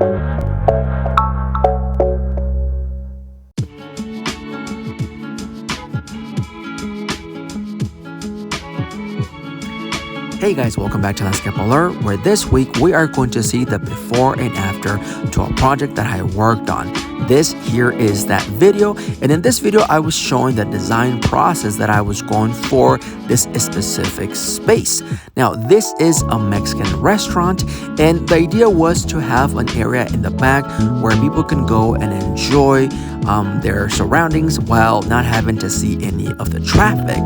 Hey guys, welcome back to Landscape Alert, where this week we are going to see the before and after to a project that I worked on. This here is that video, and in this video I was showing the design process that I was going for this specific space. Now this is a Mexican restaurant, and the idea was to have an area in the back where people can go and enjoy their surroundings while not having to see any of the traffic.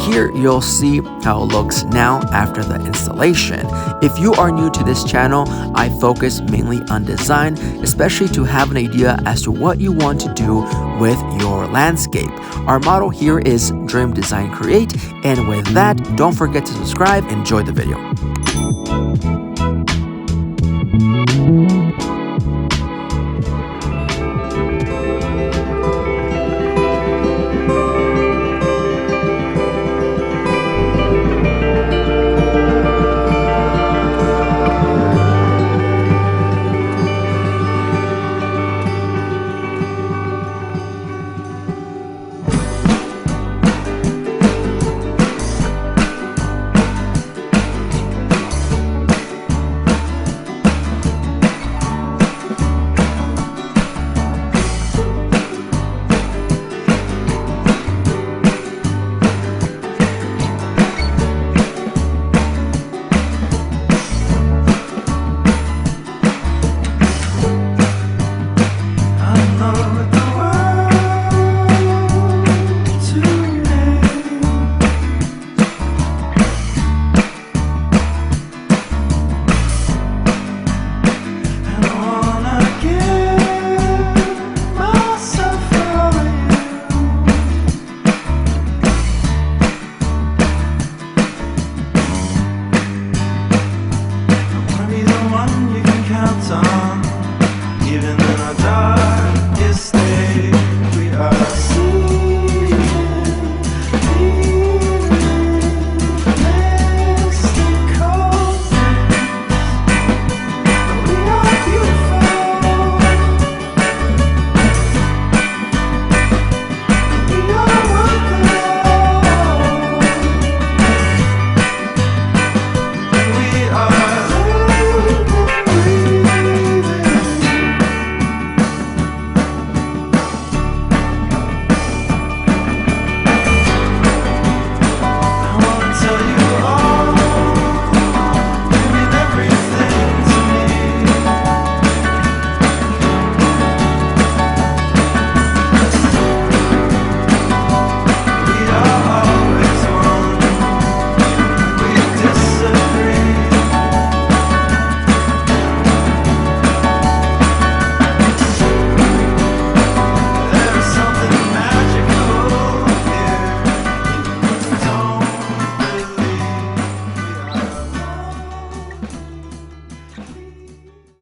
Here you'll see how it looks now after the installation. If you are new to this channel, I focus mainly on design, especially to have an idea as to what you want to do with your landscape. Our motto here is Dream Design Create, and with that, don't forget to subscribe. Enjoy the video. Count on